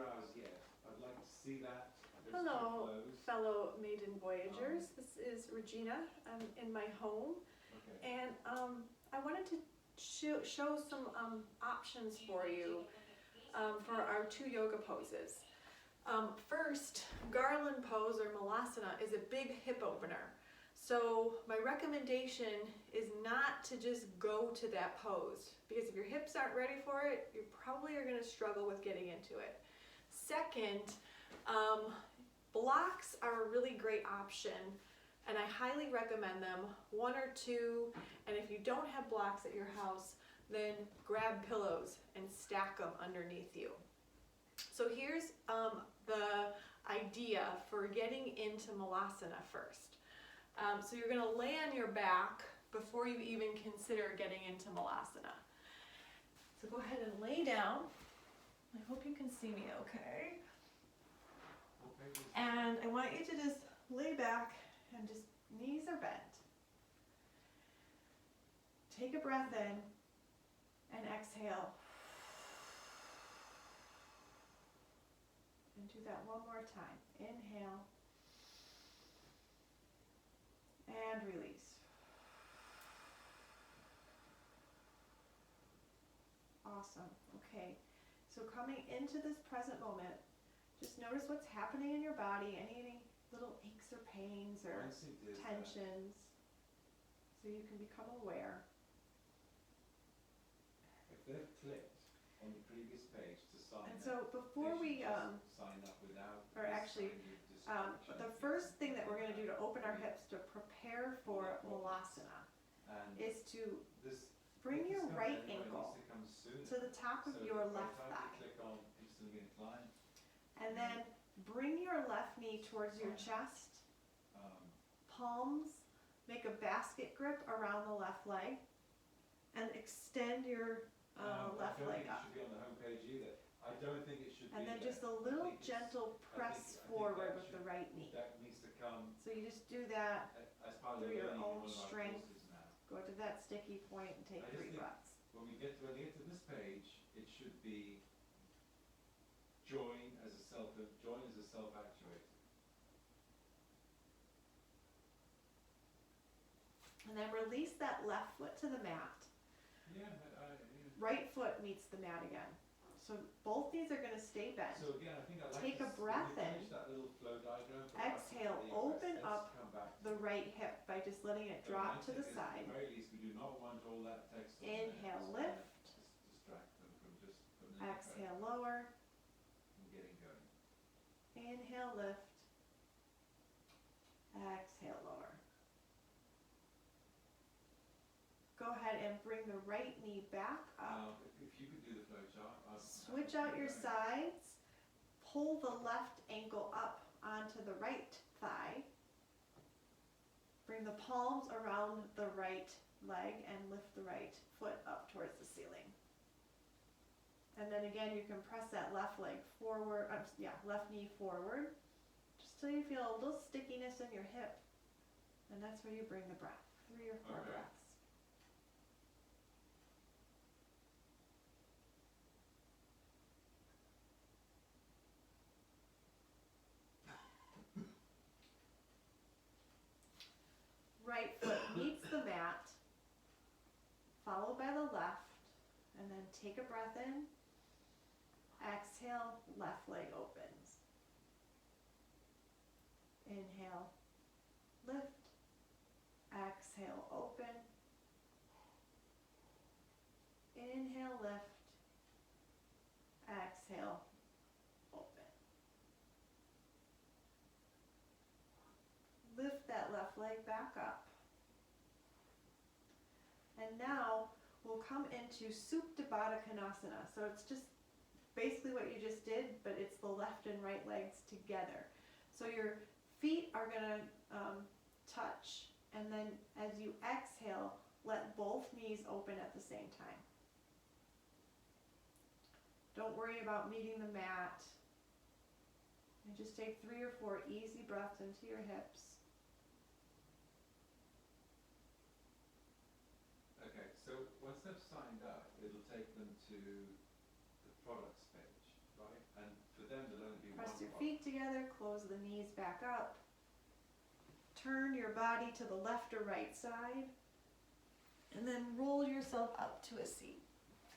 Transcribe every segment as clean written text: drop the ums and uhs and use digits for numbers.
your eyes yet. I'd like to see that. Hello, fellow Maiden Voyagers. This is Regina. I'm in my home, and I wanted to show some options for you for our 2 yoga poses. First, garland pose or Milanasa is a big hip opener. So my recommendation is not to just go to that pose, because if your hips aren't ready for it, you probably are going to struggle with getting into it. Second, blocks are a really great option, and I highly recommend them, 1 or 2, and if you don't have blocks at your house, then grab pillows and stack them underneath you. So here's the idea for getting into Milanasa first. So you're going to lay on your back before you even consider getting into Milanasa. So go ahead and lay down. I hope you can see me okay. And I want you to just lay back and just knees are bent. Take a breath in and exhale. And do that one more time. Inhale and release. Awesome. Okay. So coming into this present moment, just notice what's happening in your body, any little aches or pains or tensions, so you can become aware. If they've clicked on the previous page to sign and so before we sign up without, or actually the first thing that we're going to do to open our hips to prepare for Milanasa is to bring your right ankle to the top of your left thigh. And then bring your left knee towards your chest. Palms, make a basket grip around the left leg, and extend your left leg up. It should be on the home page either. I don't think it should be. And then just a little gentle press forward with the right knee. That needs to come. So you just do that as part of through your own strength. Go to that sticky point and take 3 breaths. When we get to this page, it should be join as a self-actuator. And then release that left foot to the mat. Yeah, right foot meets the mat again. So both knees are going to stay bent. So again, I think take a breath in. That little flow diagram. Exhale, open up the right hip by just letting it drop to the side. At the very least, we do not want all that text. Inhale, lift. Just distract them from just. Exhale, lower. And getting going. Inhale, lift. Exhale, lower. Go ahead and bring the right knee back up. If you could do the flow chart. Switch out your sides. Pull the left ankle up onto the right thigh. Bring the palms around the right leg and lift the right foot up towards the ceiling. And then again, you can press that left leg forward, left knee forward, just till you feel a little stickiness in your hip. And that's where you bring the breath, 3 or 4 breaths. Right foot meets the mat, followed by the left, and then take a breath in. Exhale, left leg opens. Inhale, lift. Exhale, open. Inhale, lift. Exhale, open. Lift that left leg back up. And now we'll come into Supta Baddha Konasana. So it's just basically what you just did, but it's the left and right legs together. So your feet are going to touch, and then as you exhale, let both knees open at the same time. Don't worry about meeting the mat. And just take 3 or 4 easy breaths into your hips. Okay, so once they've signed up, it'll take them to the products page, right? And for them, feet together, close the knees back up. Turn your body to the left or right side, and then roll yourself up to a seat.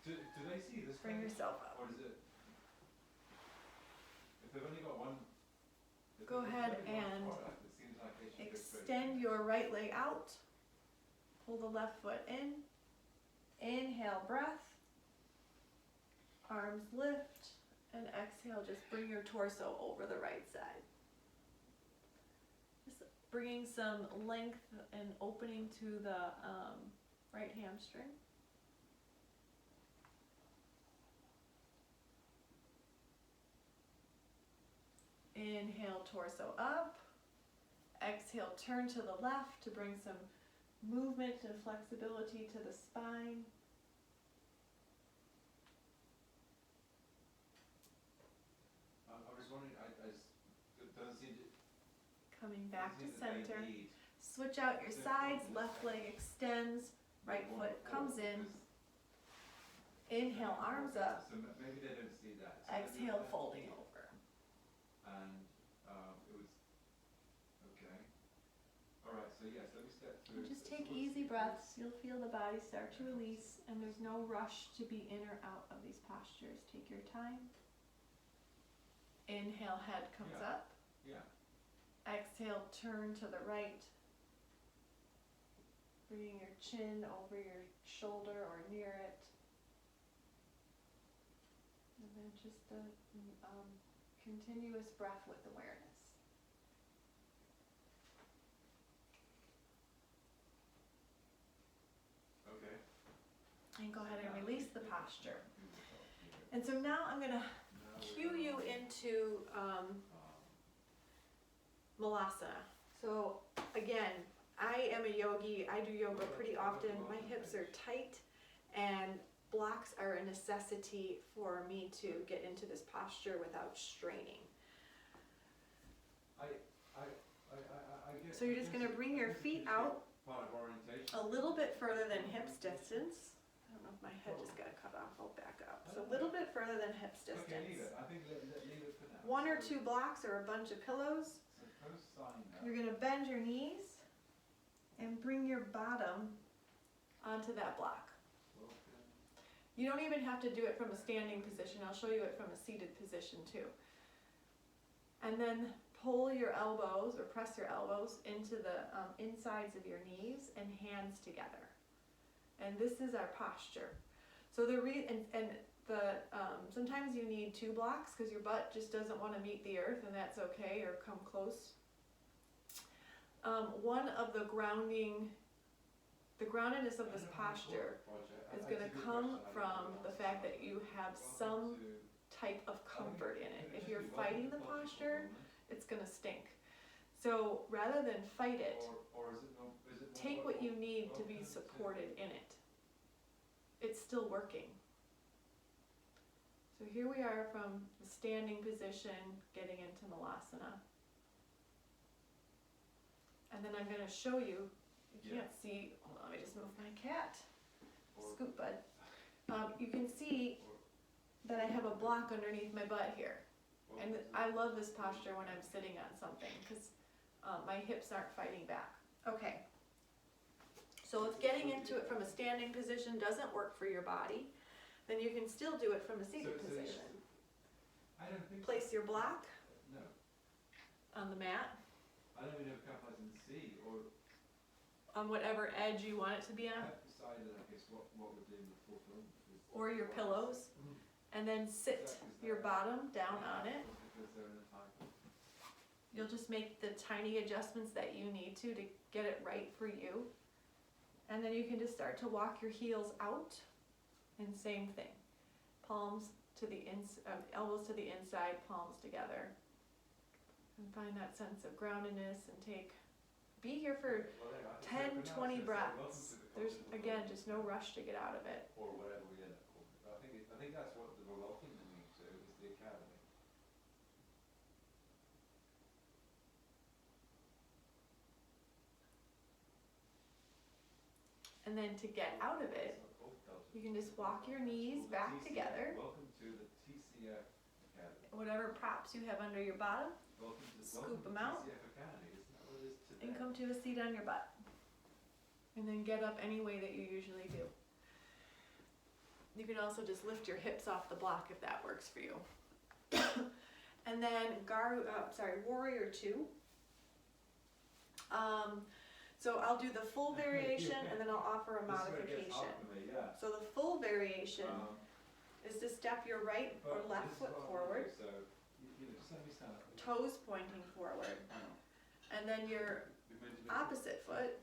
Do they see this? Bring yourself up. Or is it? If they've only got one. Go ahead and extend your right leg out. Pull the left foot in. Inhale, breath. Arms lift. And exhale, just bring your torso over the right side. Just bringing some length and opening to the right hamstring. Inhale, torso up. Exhale, turn to the left to bring some movement and flexibility to the spine. I was wondering, it doesn't seem to... Coming back to center. Switch out your sides, left leg extends, right foot comes in. Inhale, arms up. So maybe they don't see that. So exhale, folding over. And it was... Okay. Alright, so yes, let me step through. And just take easy breaths. You'll feel the body start to release, and there's no rush to be in or out of these postures. Take your time. Inhale, head comes up. Yeah. Exhale, turn to the right. Bringing your chin over your shoulder or near it. And then just a continuous breath with awareness. Okay. And go ahead and release the posture. And so now I'm going to cue you into Milanasa. So again, I am a yogi. I do yoga pretty often. My hips are tight, and blocks are a necessity for me to get into this posture without straining. So you're just going to bring your feet out a little bit further than hips distance. I don't know if my head just got cut off. I'll back up. So a little bit further than hips distance. Okay, leave it. I think leave it for now. One or two blocks or a bunch of pillows. You're going to bend your knees and bring your bottom onto that block. You don't even have to do it from a standing position. I'll show you it from a seated position too. And then pull your elbows or press your elbows into the insides of your knees and hands together. And this is our posture. So sometimes you need two blocks because your butt just doesn't want to meet the earth, and that's okay, or come close. One of the groundedness of this posture is going to come from the fact that you have some type of comfort in it. If you're fighting the posture, it's going to stink. So rather than fight it, take what you need to be supported in it. It's still working. So here we are from the standing position, getting into Milanasa. And then I'm going to show you, can't see, hold on, let me just move my cat. Scoot bud. You can see that I have a block underneath my butt here. And I love this posture when I'm sitting on something because my hips aren't fighting back. Okay. So if getting into it from a standing position doesn't work for your body, then you can still do it from a seated position. Place your block on the mat. I don't even know if I can see, or on whatever edge you want it to be on. I've decided, I guess, what we're doing before film. Or your pillows. And then sit your bottom down on it. You'll just make the tiny adjustments that you need to get it right for you. And then you can just start to walk your heels out. And same thing. Palms to the elbows to the inside, palms together. And find that sense of groundedness and be here for 10, 20 breaths. There's, again, just no rush to get out of it. Or whatever we end up calling it. I think that's what we're welcoming you to, is the academy. And then to get out of it, you can just walk your knees back together. Welcome to the TCF whatever props you have under your bottom, Scoop them out. Isn't that what it is today? and come to a seat on your butt. And then get up any way that you usually do. You can also just lift your hips off the block if that works for you. And then Warrior II. So I'll do the full variation and then I'll offer a modification. So the full variation is to step your right or left foot forward, So, just let me stand up. toes pointing forward, and then your opposite foot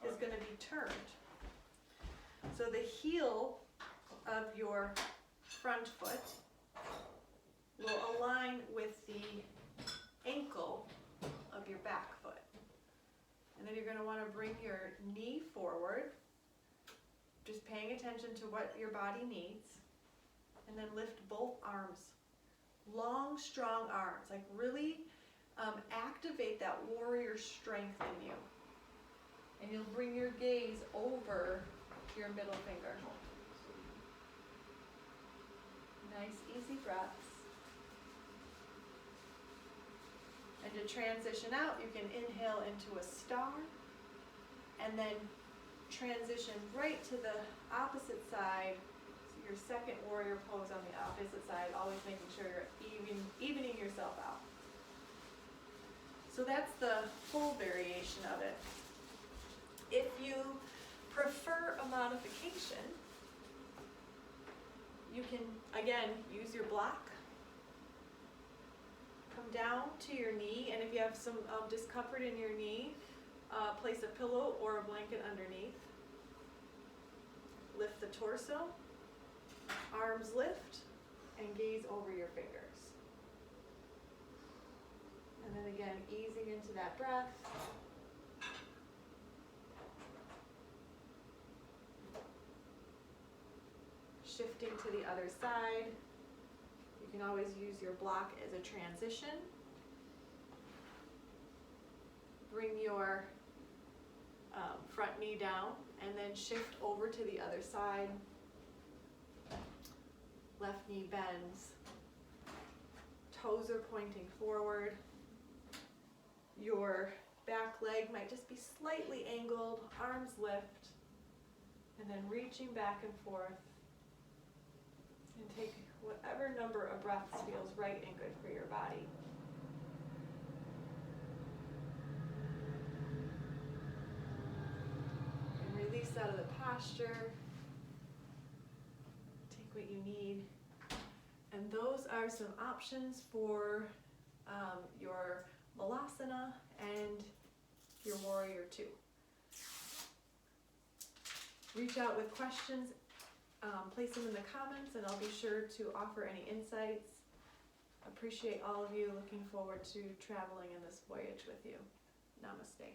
is going to be turned. So the heel of your front foot will align with the ankle of your back foot. And then you're going to want to bring your knee forward, just paying attention to what your body needs. And then lift both arms. Long, strong arms. Like really activate that warrior strength in you. And you'll bring your gaze over your middle finger. Nice, easy breaths. And to transition out, you can inhale into a star and then transition right to the opposite side. So your second warrior pose on the opposite side, always making sure you're evening yourself out. So that's the full variation of it. If you prefer a modification, you can, again, use your block. Come down to your knee, and if you have some discomfort in your knee, place a pillow or a blanket underneath. Lift the torso, arms lift, and gaze over your fingers. And then again, easing into that breath. Shifting to the other side. You can always use your block as a transition. Bring your front knee down and then shift over to the other side. Left knee bends. Toes are pointing forward. Your back leg might just be slightly angled, arms lift, and then reaching back and forth. And take whatever number of breaths feels right and good for your body. And release out of the posture. Take what you need. And those are some options for your Milanasa and your Warrior II. Reach out with questions. Place them in the comments and I'll be sure to offer any insights. Appreciate all of you. Looking forward to traveling in this voyage with you. Namaste.